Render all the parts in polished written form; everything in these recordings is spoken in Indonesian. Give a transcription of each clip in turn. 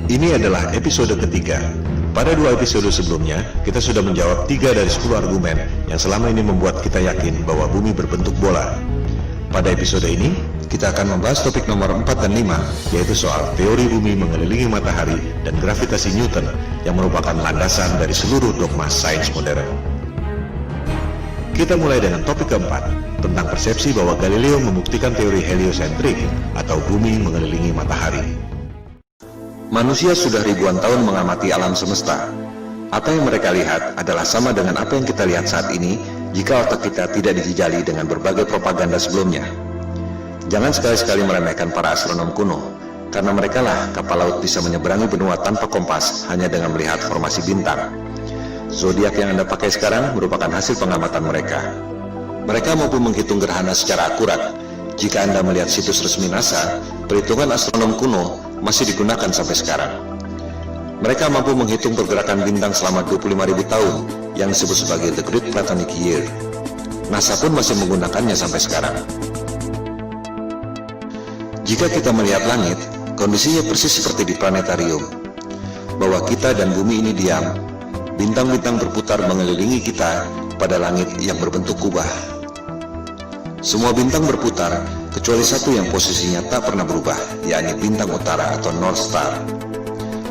Ini adalah episode ketiga. Pada 2 episode sebelumnya, kita sudah menjawab 3 dari 10 argumen yang selama ini membuat kita yakin bahwa bumi berbentuk bola. Pada episode ini, kita akan membahas topik nomor 4 dan 5, yaitu soal teori bumi mengelilingi matahari dan gravitasi Newton yang merupakan landasan dari seluruh dogma sains modern. Kita mulai dengan topik keempat, tentang persepsi bahwa Galileo membuktikan teori heliosentrik atau bumi mengelilingi matahari. Manusia sudah ribuan tahun mengamati alam semesta. Apa yang mereka lihat adalah sama dengan apa yang kita lihat saat ini jika otak kita tidak dijejali dengan berbagai propaganda sebelumnya. Jangan sekali-sekali meremehkan para astronom kuno, karena merekalah kapal laut bisa menyeberangi benua tanpa kompas hanya dengan melihat formasi bintang. Zodiak yang Anda pakai sekarang merupakan hasil pengamatan mereka. Mereka mampu menghitung gerhana secara akurat. Jika Anda melihat situs resmi NASA, perhitungan astronom kuno masih digunakan sampai sekarang. Mereka mampu menghitung pergerakan bintang selama 25.000 tahun yang disebut sebagai The Great Platonic Year. NASA pun masih menggunakannya sampai sekarang. Jika kita melihat langit, kondisinya persis seperti di planetarium, bahwa kita dan bumi ini diam. Bintang-bintang berputar mengelilingi kita pada langit yang berbentuk kubah. Semua bintang berputar, kecuali satu yang posisinya tak pernah berubah, yakni bintang utara atau North Star.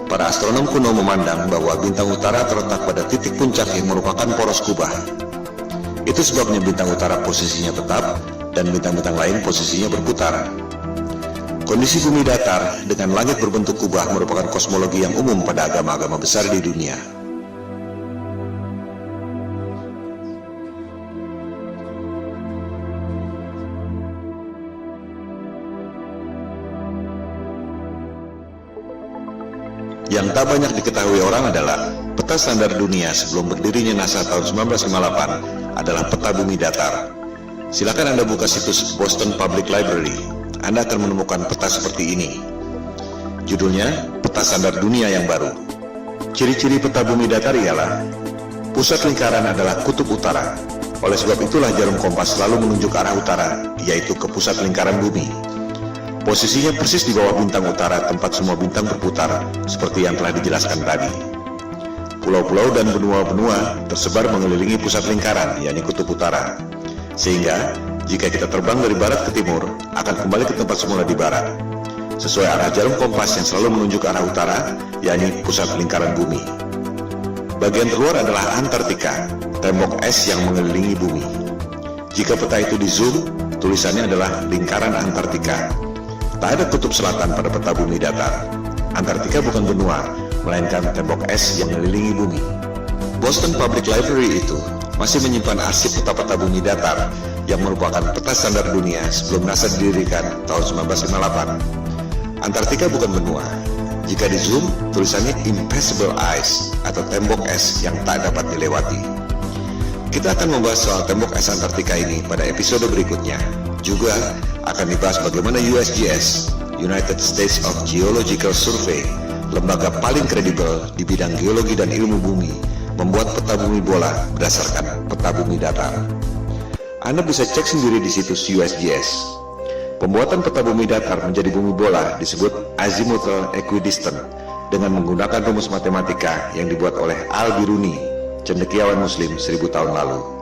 Para astronom kuno memandang bahwa bintang utara terletak pada titik puncak yang merupakan poros kubah. Itu sebabnya bintang utara posisinya tetap, dan bintang-bintang lain posisinya berputar. Kondisi bumi datar dengan langit berbentuk kubah merupakan kosmologi yang umum pada agama-agama besar di dunia. Yang tak banyak diketahui orang adalah peta standar dunia sebelum berdirinya NASA tahun 1958 adalah peta bumi datar. Silakan Anda buka situs Boston Public Library. Anda akan menemukan peta seperti ini. Judulnya, Peta Standar Dunia yang Baru. Ciri-ciri peta bumi datar ialah pusat lingkaran adalah kutub utara. Oleh sebab itulah jarum kompas selalu menunjuk arah utara, yaitu ke pusat lingkaran bumi. Posisinya persis di bawah bintang utara tempat semua bintang berputar, seperti yang telah dijelaskan tadi. Pulau-pulau dan benua-benua tersebar mengelilingi pusat lingkaran, yakni kutub utara. Sehingga, jika kita terbang dari barat ke timur, akan kembali ke tempat semula di barat, sesuai arah jarum kompas yang selalu menunjuk arah utara, yakni pusat lingkaran bumi. Bagian terluar adalah Antartika, tembok es yang mengelilingi bumi. Jika peta itu di zoom, tulisannya adalah lingkaran Antartika. Tak ada kutub selatan pada peta bumi datar. Antartika bukan benua, melainkan tembok es yang mengelilingi bumi. Boston Public Library itu masih menyimpan arsip peta-peta bumi datar yang merupakan peta standar dunia sebelum NASA didirikan tahun 1958. Antartika bukan benua. Jika di zoom, tulisannya Impassable Ice atau tembok es yang tak dapat dilewati. Kita akan membahas soal tembok es Antartika ini pada episode berikutnya. Juga akan dibahas bagaimana USGS, United States of Geological Survey, lembaga paling kredibel di bidang geologi dan ilmu bumi, membuat peta bumi bola berdasarkan peta bumi datar. Anda bisa cek sendiri di situs USGS. Pembuatan peta bumi datar menjadi bumi bola disebut azimuthal equidistant dengan menggunakan rumus matematika yang dibuat oleh Al-Biruni, cendekiawan muslim 1000 tahun lalu.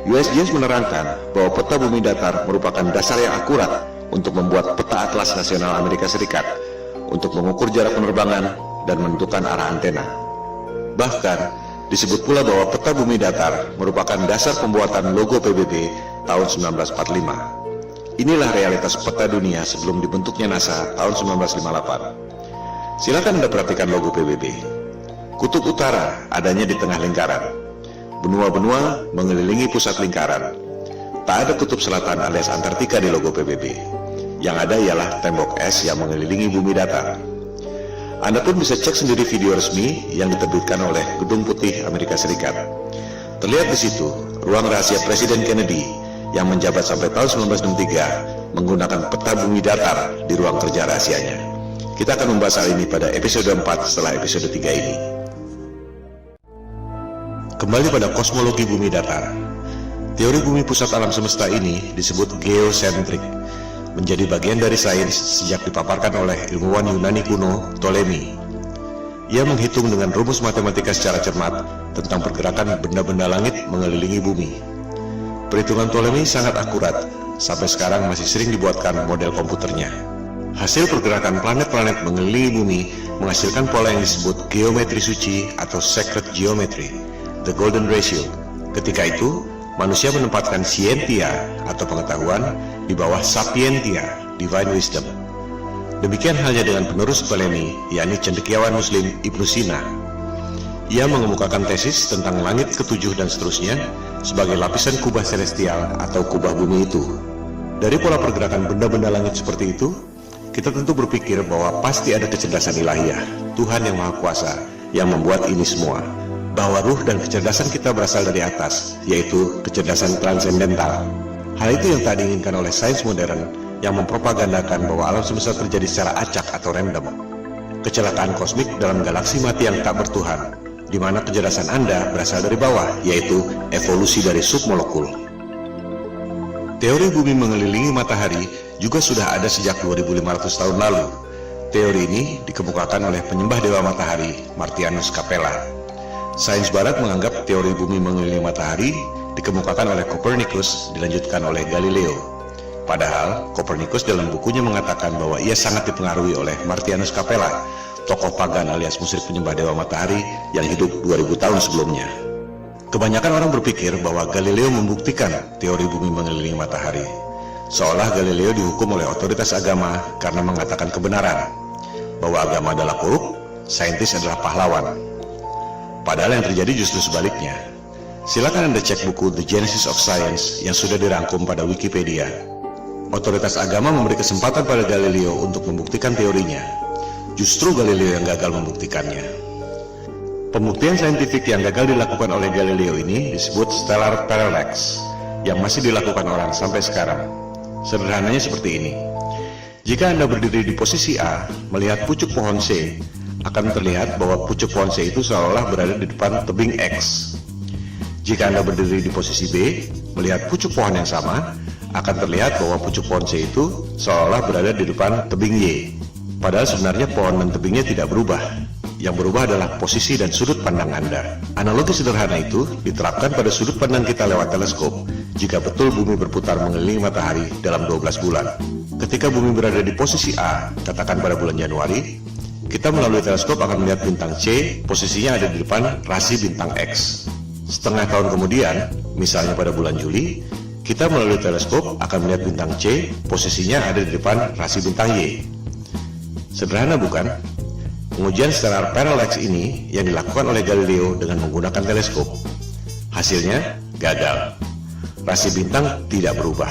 USGS menerangkan bahwa peta bumi datar merupakan dasar yang akurat untuk membuat peta atlas nasional Amerika Serikat untuk mengukur jarak penerbangan dan menentukan arah antena. Bahkan, disebut pula bahwa peta bumi datar merupakan dasar pembuatan logo PBB tahun 1945. Inilah realitas peta dunia sebelum dibentuknya NASA tahun 1958. Silakan Anda perhatikan logo PBB. Kutub utara adanya di tengah lingkaran. Benua-benua mengelilingi pusat lingkaran. Tak ada kutub selatan alias Antartika di logo PBB. Yang ada ialah tembok es yang mengelilingi bumi datar. Anda pun bisa cek sendiri video resmi yang diterbitkan oleh Gedung Putih Amerika Serikat. Terlihat di situ ruang rahasia Presiden Kennedy yang menjabat sampai tahun 1963 menggunakan peta bumi datar di ruang kerja rahasianya. Kita akan membahas hal ini pada episode 4 setelah episode 3 ini. Kembali pada kosmologi bumi datar. Teori bumi pusat alam semesta ini disebut geosentrik, menjadi bagian dari sains sejak dipaparkan oleh ilmuwan Yunani kuno Ptolemy Ia menghitung dengan rumus matematika secara cermat tentang pergerakan benda-benda langit mengelilingi bumi. Perhitungan Ptolemei sangat akurat, sampai sekarang masih sering dibuatkan model komputernya. Hasil pergerakan planet-planet mengelilingi bumi menghasilkan pola yang disebut geometri suci atau sacred geometry, the golden ratio. Ketika itu, manusia menempatkan scientia atau pengetahuan di bawah sapientia, divine wisdom. Demikian halnya dengan penerus Ptolemei, yakni cendekiawan Muslim Ibnu Sina. Ia mengemukakan tesis tentang langit ketujuh dan seterusnya sebagai lapisan kubah celestial atau kubah bumi itu. Dari pola pergerakan benda-benda langit seperti itu, kita tentu berpikir bahwa pasti ada kecerdasan ilahiyah, Tuhan yang Maha Kuasa, yang membuat ini semua. Bahwa ruh dan kecerdasan kita berasal dari atas, yaitu kecerdasan transendental. Hal itu yang tak diinginkan oleh sains modern yang mempropagandakan bahwa alam semesta terjadi secara acak atau random. Kecelakaan kosmik dalam galaksi mati yang tak bertuhan, di mana kecerdasan Anda berasal dari bawah, yaitu evolusi dari submolekul. Teori bumi mengelilingi matahari juga sudah ada sejak 2500 tahun lalu. Teori ini dikemukakan oleh penyembah dewa matahari, Martianus Capella. Sains barat menganggap teori bumi mengelilingi matahari dikemukakan oleh Copernicus, dilanjutkan oleh Galileo. Padahal Copernicus dalam bukunya mengatakan bahwa ia sangat dipengaruhi oleh Martianus Capella, tokoh pagan alias musyrik penyembah dewa matahari yang hidup 2000 tahun sebelumnya. Kebanyakan orang berpikir bahwa Galileo membuktikan teori bumi mengelilingi matahari, seolah Galileo dihukum oleh otoritas agama karena mengatakan kebenaran, bahwa agama adalah korup, saintis adalah pahlawan. Padahal yang terjadi justru sebaliknya. Silakan Anda cek buku The Genesis of Science yang sudah dirangkum pada Wikipedia. Otoritas agama memberi kesempatan pada Galileo untuk membuktikan teorinya. Justru Galileo yang gagal membuktikannya. Pembuktian saintifik yang gagal dilakukan oleh Galileo ini disebut stellar parallax, yang masih dilakukan orang sampai sekarang. Sederhananya seperti ini. Jika Anda berdiri di posisi A, melihat pucuk pohon C, akan terlihat bahwa pucuk pohon C itu seolah berada di depan tebing X. Jika Anda berdiri di posisi B, melihat pucuk pohon yang sama, akan terlihat bahwa pucuk pohon C itu seolah berada di depan tebing Y. Padahal sebenarnya pohon dan tebingnya tidak berubah. Yang berubah adalah posisi dan sudut pandang Anda. Analogi sederhana itu diterapkan pada sudut pandang kita lewat teleskop, jika betul bumi berputar mengelilingi matahari dalam 12 bulan. Ketika bumi berada di posisi A, katakan pada bulan Januari, kita melalui teleskop akan melihat bintang C, posisinya ada di depan rasi bintang X. Setengah tahun kemudian, misalnya pada bulan Juli, kita melalui teleskop akan melihat bintang C, posisinya ada di depan rasi bintang Y. Sederhana bukan? Pengujian stellar parallax ini yang dilakukan oleh Galileo dengan menggunakan teleskop. Hasilnya gagal. Rasi bintang tidak berubah.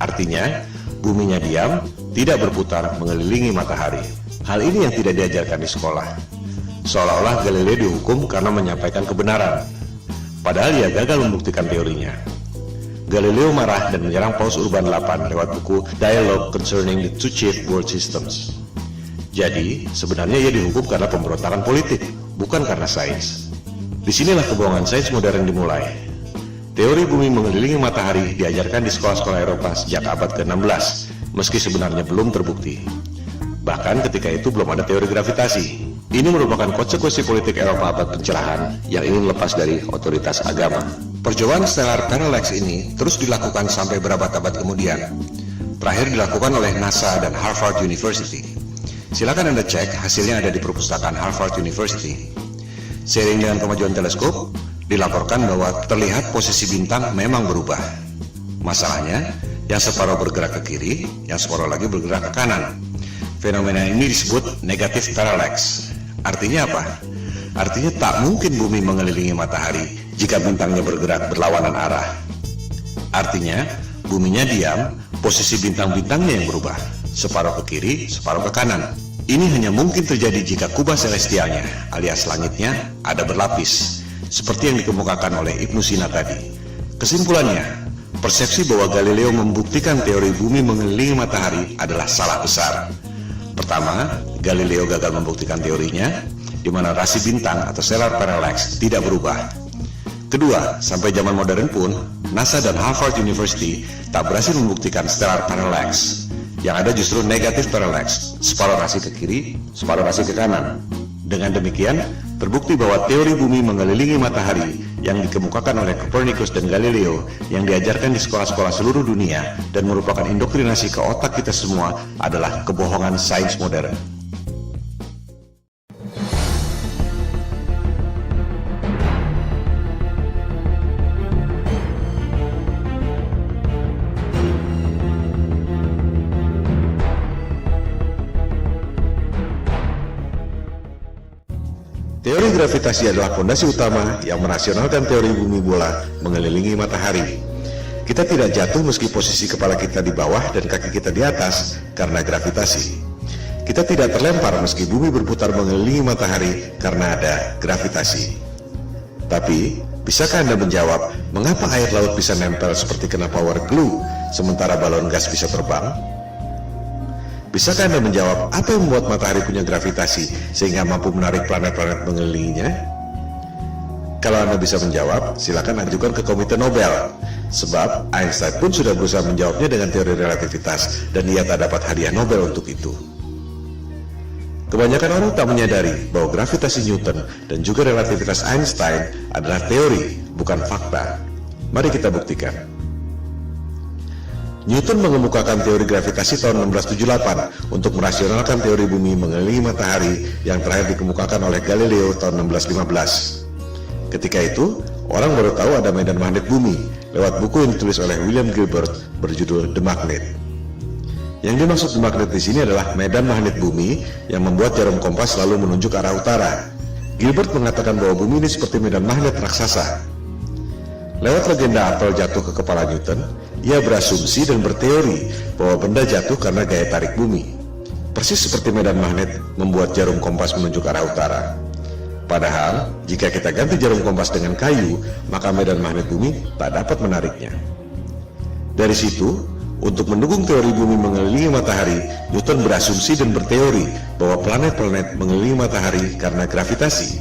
Artinya, buminya diam, tidak berputar mengelilingi matahari. Hal ini yang tidak diajarkan di sekolah. Seolah-olah Galileo dihukum karena menyampaikan kebenaran. Padahal ia gagal membuktikan teorinya. Galileo marah dan menyerang Paus Urban VIII lewat buku Dialogue Concerning the Two Chief World Systems. Jadi, sebenarnya ia dihukum karena pemberontakan politik, bukan karena sains. Disinilah kebohongan sains modern dimulai. Teori bumi mengelilingi matahari diajarkan di sekolah-sekolah Eropa sejak abad ke-16, meski sebenarnya belum terbukti. Bahkan ketika itu belum ada teori gravitasi. Ini merupakan konsekuensi politik Eropa abad pencerahan yang ingin lepas dari otoritas agama. Percobaan stellar parallax ini terus dilakukan sampai berabad-abad kemudian. Terakhir dilakukan oleh NASA dan Harvard University. Silakan Anda cek, hasilnya ada di perpustakaan Harvard University. Seiring dengan kemajuan teleskop, dilaporkan bahwa terlihat posisi bintang memang berubah. Masalahnya, yang separuh bergerak ke kiri, yang separuh lagi bergerak ke kanan. Fenomena ini disebut negative parallax. Artinya apa? Artinya tak mungkin bumi mengelilingi matahari jika bintangnya bergerak berlawanan arah. Artinya, buminya diam, posisi bintang-bintangnya yang berubah. Separuh ke kiri, separuh ke kanan. Ini hanya mungkin terjadi jika kubah celestialnya, alias langitnya, ada berlapis, seperti yang dikemukakan oleh Ibnu Sina tadi. Kesimpulannya, persepsi bahwa Galileo membuktikan teori bumi mengelilingi matahari adalah salah besar. Pertama, Galileo gagal membuktikan teorinya, di mana rasi bintang atau stellar parallax tidak berubah. Kedua, sampai zaman modern pun, NASA dan Harvard University tak berhasil membuktikan stellar parallax. Yang ada justru negatif parallax, separuh rasi ke kiri, separuh rasi ke kanan. Dengan demikian, terbukti bahwa teori bumi mengelilingi matahari yang dikemukakan oleh Copernicus dan Galileo yang diajarkan di sekolah-sekolah seluruh dunia dan merupakan indoktrinasi ke otak kita semua adalah kebohongan sains modern. Teori gravitasi adalah fondasi utama yang merasionalkan teori bumi bola mengelilingi matahari. Kita tidak jatuh meski posisi kepala kita di bawah dan kaki kita di atas karena gravitasi. Kita tidak terlempar meski bumi berputar mengelilingi matahari karena ada gravitasi. Tapi, bisakah Anda menjawab mengapa air laut bisa nempel seperti kena power glue sementara balon gas bisa terbang? Bisakah Anda menjawab apa yang membuat matahari punya gravitasi sehingga mampu menarik planet-planet mengelilinginya? Kalau Anda bisa menjawab, silakan ajukan ke Komite Nobel. Sebab Einstein pun sudah berusaha menjawabnya dengan teori relativitas dan ia tak dapat hadiah Nobel untuk itu. Kebanyakan orang tak menyadari bahwa gravitasi Newton dan juga relativitas Einstein adalah teori, bukan fakta. Mari kita buktikan. Newton mengemukakan teori gravitasi tahun 1678 untuk merasionalkan teori bumi mengelilingi matahari yang terakhir dikemukakan oleh Galileo tahun 1615. Ketika itu, orang baru tahu ada medan magnet bumi lewat buku yang ditulis oleh William Gilbert berjudul The Magnet. Yang dimaksud The Magnet di sini adalah medan magnet bumi yang membuat jarum kompas selalu menunjuk arah utara. Gilbert mengatakan bahwa bumi ini seperti medan magnet raksasa. Lewat legenda apel jatuh ke kepala Newton, ia berasumsi dan berteori bahwa benda jatuh karena gaya tarik bumi. Persis seperti medan magnet membuat jarum kompas menunjuk arah utara. Padahal, jika kita ganti jarum kompas dengan kayu, maka medan magnet bumi tak dapat menariknya. Dari situ, untuk mendukung teori bumi mengelilingi matahari, Newton berasumsi dan berteori bahwa planet-planet mengelilingi matahari karena gravitasi.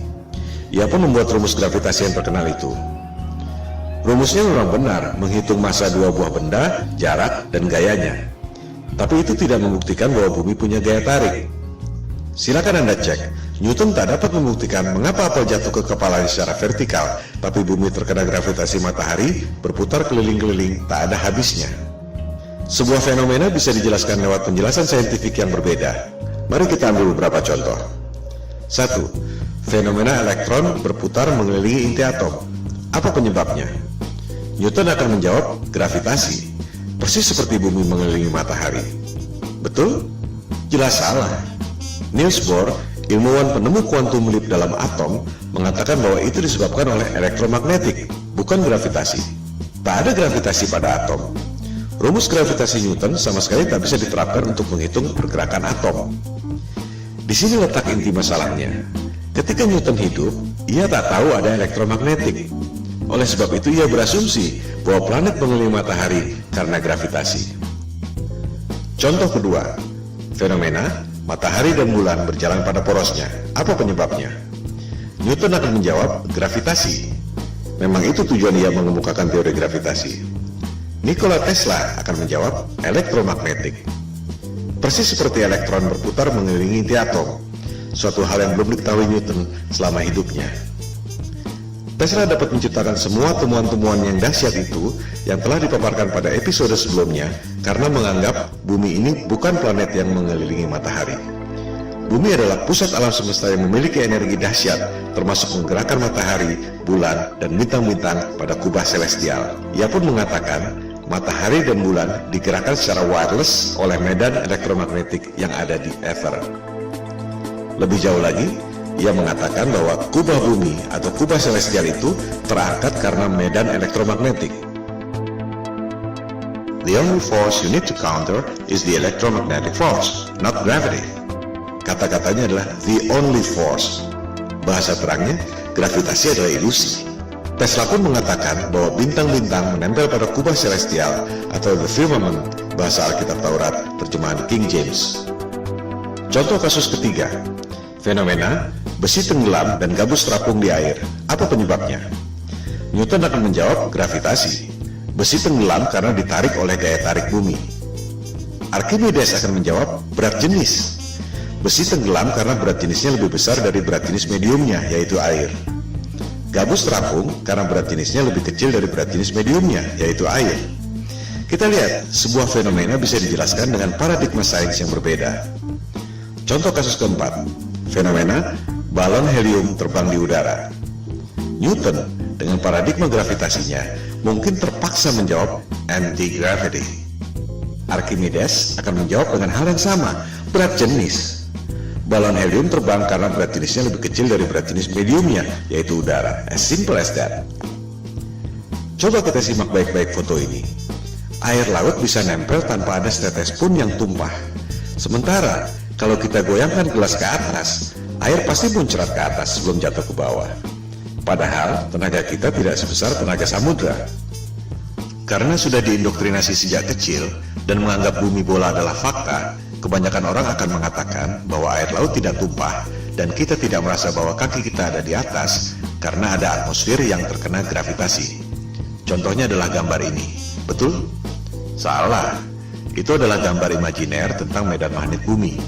Ia pun membuat rumus gravitasi yang terkenal itu. Rumusnya memang benar, menghitung massa dua buah benda, jarak, dan gayanya. Tapi itu tidak membuktikan bahwa bumi punya gaya tarik. Silakan Anda cek, Newton tak dapat membuktikan mengapa apel jatuh ke kepalanya secara vertikal, tapi bumi terkena gravitasi matahari, berputar keliling-keliling, tak ada habisnya. Sebuah fenomena bisa dijelaskan lewat penjelasan saintifik yang berbeda. Mari kita ambil beberapa contoh. 1. Fenomena elektron berputar mengelilingi inti atom. Apa penyebabnya? Newton akan menjawab gravitasi, persis seperti bumi mengelilingi matahari. Betul? Jelas salah. Niels Bohr, ilmuwan penemu kuantum leap dalam atom, mengatakan bahwa itu disebabkan oleh elektromagnetik, bukan gravitasi. Tak ada gravitasi pada atom. Rumus gravitasi Newton sama sekali tak bisa diterapkan untuk menghitung pergerakan atom. Di sini letak inti masalahnya. Ketika Newton hidup, ia tak tahu ada elektromagnetik. Oleh sebab itu ia berasumsi bahwa planet mengelilingi matahari karena gravitasi. Contoh kedua, fenomena matahari dan bulan berjalan pada porosnya. Apa penyebabnya? Newton akan menjawab gravitasi. Memang itu tujuan ia mengemukakan teori gravitasi. Nikola Tesla akan menjawab elektromagnetik. Persis seperti elektron berputar mengelilingi inti atom, suatu hal yang belum diketahui Newton selama hidupnya. Tesla dapat menciptakan semua temuan-temuan yang dahsyat itu yang telah dipaparkan pada episode sebelumnya karena menganggap bumi ini bukan planet yang mengelilingi matahari. Bumi adalah pusat alam semesta yang memiliki energi dahsyat, termasuk menggerakkan matahari, bulan, dan bintang-bintang pada kubah celestial. Ia pun mengatakan matahari dan bulan digerakkan secara wireless oleh medan elektromagnetik yang ada di ether. Lebih jauh lagi, ia mengatakan bahwa kubah bumi atau kubah celestial itu terangkat karena medan elektromagnetik. The only force you need to counter is the electromagnetic force, not gravity. Kata-katanya adalah the only force. Bahasa terangnya, gravitasi adalah ilusi. Tesla pun mengatakan bahwa bintang-bintang menempel pada kubah celestial atau the firmament, bahasa Alkitab Taurat, terjemahan King James. Contoh kasus ketiga, fenomena besi tenggelam dan gabus terapung di air. Apa penyebabnya? Newton akan menjawab gravitasi. Besi tenggelam karena ditarik oleh gaya tarik bumi. Archimedes akan menjawab berat jenis. Besi tenggelam karena berat jenisnya lebih besar dari berat jenis mediumnya, yaitu air. Gabus terapung karena berat jenisnya lebih kecil dari berat jenis mediumnya, yaitu air. Kita lihat, sebuah fenomena bisa dijelaskan dengan paradigma sains yang berbeda. Contoh kasus keempat, fenomena balon helium terbang di udara. Newton dengan paradigma gravitasinya mungkin terpaksa menjawab anti-gravity. Archimedes akan menjawab dengan hal yang sama, berat jenis. Balon helium terbang karena berat jenisnya lebih kecil dari berat jenis mediumnya, yaitu udara. As simple as that. Coba kita simak baik-baik foto ini. Air laut bisa nempel tanpa ada setetes pun yang tumpah. Sementara, kalau kita goyangkan gelas ke atas, air pasti muncrat ke atas sebelum jatuh ke bawah. Padahal, tenaga kita tidak sebesar tenaga samudra. Karena sudah diindoktrinasi sejak kecil dan menganggap bumi bola adalah fakta, kebanyakan orang akan mengatakan bahwa air laut tidak tumpah dan kita tidak merasa bahwa kaki kita ada di atas karena ada atmosfer yang terkena gravitasi. Contohnya adalah gambar ini. Betul? Salah. Itu adalah gambar imajiner tentang medan magnet bumi.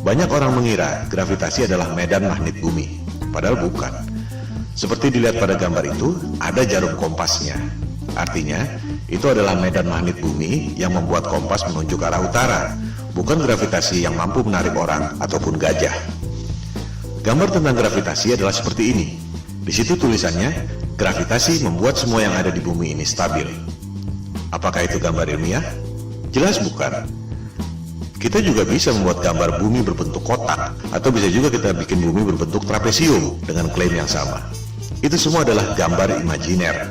Banyak orang mengira gravitasi adalah medan magnet bumi, padahal bukan. Seperti dilihat pada gambar itu, ada jarum kompasnya. Artinya, itu adalah medan magnet bumi yang membuat kompas menunjuk arah utara, bukan gravitasi yang mampu menarik orang ataupun gajah. Gambar tentang gravitasi adalah seperti ini. Di situ tulisannya, gravitasi membuat semua yang ada di bumi ini stabil. Apakah itu gambar ilmiah? Jelas bukan. Kita juga bisa membuat gambar bumi berbentuk kotak, atau bisa juga kita bikin bumi berbentuk trapesium dengan klaim yang sama. Itu semua adalah gambar imajiner.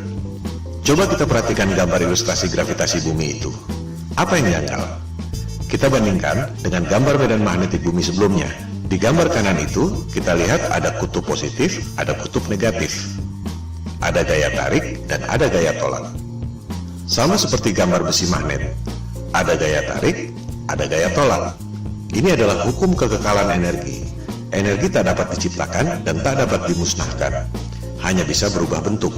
Coba kita perhatikan gambar ilustrasi gravitasi bumi itu. Apa yang janggal? Kita bandingkan dengan gambar medan magnetik bumi sebelumnya. Di gambar kanan itu, kita lihat ada kutub positif, ada kutub negatif. Ada gaya tarik dan ada gaya tolak. Sama seperti gambar besi magnet. Ada gaya tarik, ada gaya tolak. Ini adalah hukum kekekalan energi. Energi tak dapat diciptakan dan tak dapat dimusnahkan. Hanya bisa berubah bentuk.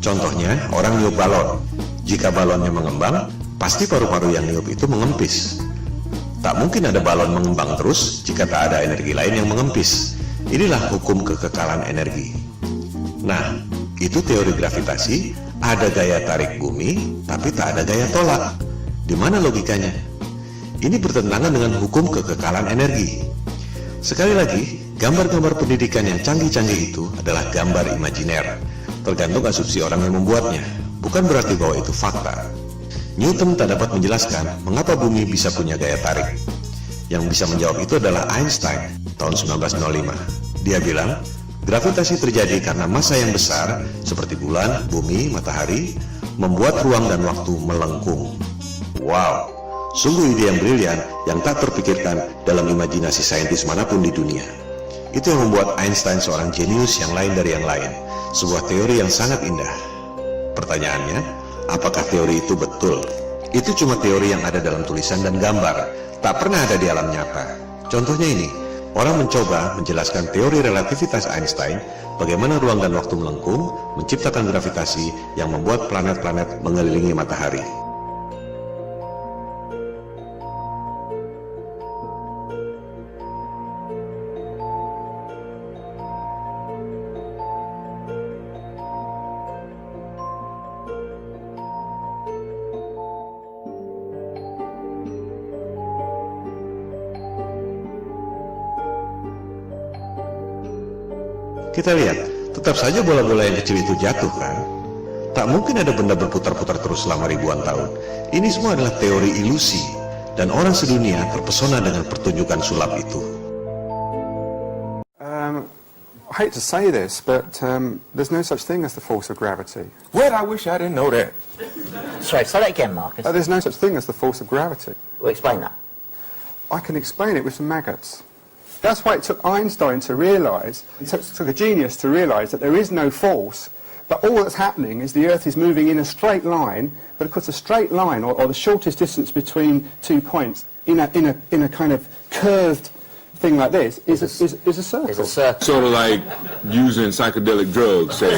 Contohnya, orang niup balon. Jika balonnya mengembang, pasti paru-paru yang niup itu mengempis. Tak mungkin ada balon mengembang terus jika tak ada energi lain yang mengempis. Inilah hukum kekekalan energi. Nah, itu teori gravitasi, ada gaya tarik bumi, tapi tak ada gaya tolak. Di mana logikanya? Ini bertentangan dengan hukum kekekalan energi. Sekali lagi, gambar-gambar pendidikan yang canggih-canggih itu adalah gambar imajiner. Tergantung asumsi orang yang membuatnya, bukan berarti bahwa itu fakta. Newton tak dapat menjelaskan mengapa bumi bisa punya gaya tarik. Yang bisa menjawab itu adalah Einstein tahun 1905. Dia bilang, gravitasi terjadi karena massa yang besar seperti bulan, bumi, matahari membuat ruang dan waktu melengkung. Wow, sungguh ide yang brilian yang tak terpikirkan dalam imajinasi saintis manapun di dunia. Itu yang membuat Einstein seorang jenius yang lain dari yang lain. Sebuah teori yang sangat indah. Pertanyaannya, apakah teori itu betul? Itu cuma teori yang ada dalam tulisan dan gambar, tak pernah ada di alam nyata. Contohnya ini, orang mencoba menjelaskan teori relativitas Einstein, bagaimana ruang dan waktu melengkung, menciptakan gravitasi yang membuat planet-planet mengelilingi matahari. Kita lihat, tetap saja bola-bola yang kecil itu jatuh kan? Tak mungkin ada benda berputar-putar terus selama ribuan tahun. Ini semua adalah teori ilusi, dan orang sedunia terpesona dengan pertunjukan sulap itu. I hate to say this, but there's no such thing as the force of gravity. Well, I wish I didn't know that. Sorry, say that again, Marcus. There's no such thing as the force of gravity. Well, explain that. I can explain it with some maggots. That's why it took Einstein to realise, it took a genius to realise that there is no force, but all that's happening is the Earth is moving in a straight line, but of course a straight line, or the shortest distance between 2 points, in a kind of curved thing like this, is a circle. It's a circle. Sort of like using psychedelic drugs, say.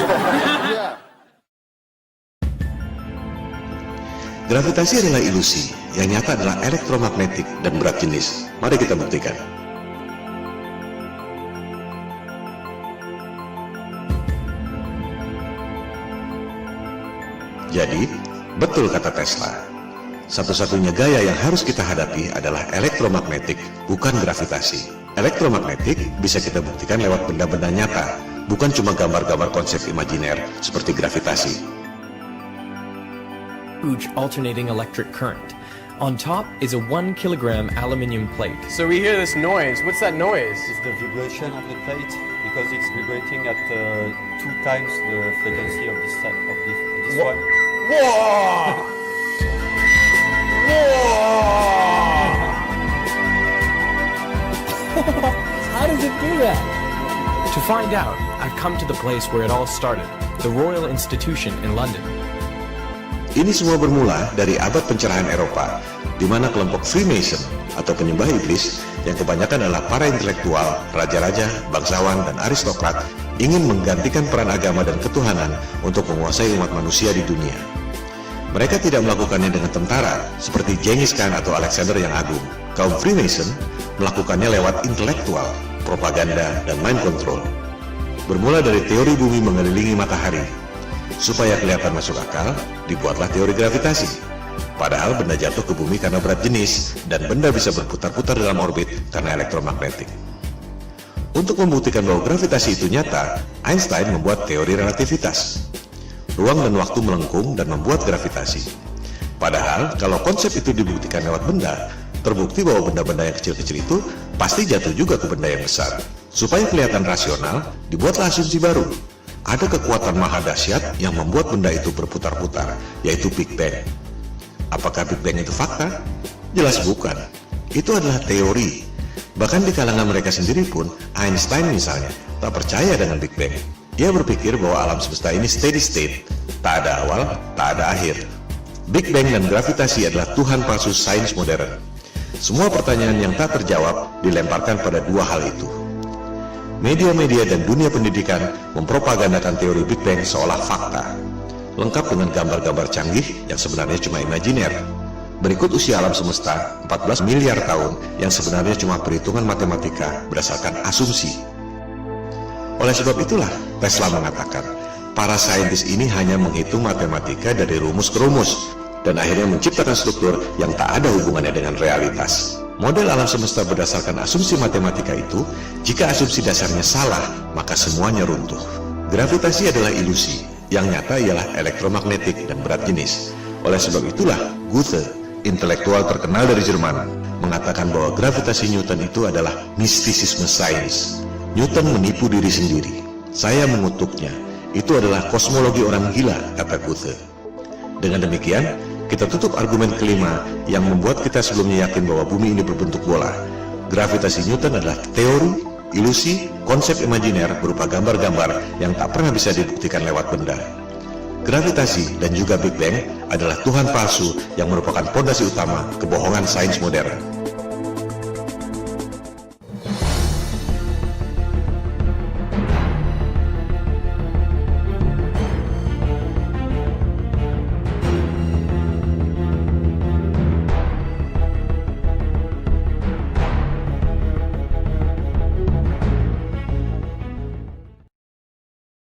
Gravitasi adalah ilusi, yang nyata adalah elektromagnetik dan berat jenis. Mari kita buktikan. Jadi, betul kata Tesla. Satu-satunya gaya yang harus kita hadapi adalah elektromagnetik, bukan gravitasi. Elektromagnetik bisa kita buktikan lewat benda-benda nyata, bukan cuma gambar-gambar konsep imajiner seperti gravitasi. Huge alternating electric current. On top is a 1 kilogram aluminium plate. So we hear this noise. What's that noise? It's the vibration of the plate because it's vibrating at 2 times the frequency of this one. How does it do that? To find out, I've come to the place where it all started, the Royal Institution in London. Ini semua bermula dari abad pencerahan Eropa, di mana kelompok Freemason atau penyembah iblis yang kebanyakan adalah para intelektual, raja-raja, bangsawan, dan aristokrat ingin menggantikan peran agama dan ketuhanan untuk menguasai umat manusia di dunia. Mereka tidak melakukannya dengan tentara seperti Genghis Khan atau Alexander yang Agung. Kaum Freemason melakukannya lewat intelektual, propaganda, dan mind control. Bermula dari teori bumi mengelilingi matahari. Supaya kelihatan masuk akal, dibuatlah teori gravitasi. Padahal benda jatuh ke bumi karena berat jenis, dan benda bisa berputar-putar dalam orbit karena elektromagnetik. Untuk membuktikan bahwa gravitasi itu nyata, Einstein membuat teori relativitas. Ruang dan waktu melengkung dan membuat gravitasi. Padahal, kalau konsep itu dibuktikan lewat benda, terbukti bahwa benda-benda yang kecil-kecil itu pasti jatuh juga ke benda yang besar. Supaya kelihatan rasional, dibuatlah asumsi baru. Ada kekuatan maha dahsyat yang membuat benda itu berputar-putar, yaitu Big Bang. Apakah Big Bang itu fakta? Jelas bukan. Itu adalah teori. Bahkan di kalangan mereka sendiri pun, Einstein misalnya, tak percaya dengan Big Bang. Ia berpikir bahwa alam semesta ini steady state, tak ada awal, tak ada akhir. Big Bang dan gravitasi adalah Tuhan palsu sains modern. Semua pertanyaan yang tak terjawab dilemparkan pada dua hal itu. Media-media dan dunia pendidikan mempropagandakan teori Big Bang seolah fakta, lengkap dengan gambar-gambar canggih yang sebenarnya cuma imajiner. Berikut usia alam semesta 14 miliar tahun yang sebenarnya cuma perhitungan matematika berdasarkan asumsi. Oleh sebab itulah Tesla mengatakan, para saintis ini hanya menghitung matematika dari rumus ke rumus, dan akhirnya menciptakan struktur yang tak ada hubungannya dengan realitas. Model alam semesta berdasarkan asumsi matematika itu, jika asumsi dasarnya salah, maka semuanya runtuh. Gravitasi adalah ilusi, yang nyata ialah elektromagnetik dan berat jenis. Oleh sebab itulah, Goethe, intelektual terkenal dari Jerman, mengatakan bahwa gravitasi Newton itu adalah mistisisme sains. Newton menipu diri sendiri. Saya mengutuknya. Itu adalah kosmologi orang gila, kata Goethe. Dengan demikian, kita tutup argumen kelima yang membuat kita sebelumnya yakin bahwa bumi ini berbentuk bola. Gravitasi Newton adalah teori, ilusi, konsep imajiner berupa gambar-gambar yang tak pernah bisa dibuktikan lewat benda. Gravitasi dan juga Big Bang adalah Tuhan palsu yang merupakan fondasi utama kebohongan sains modern.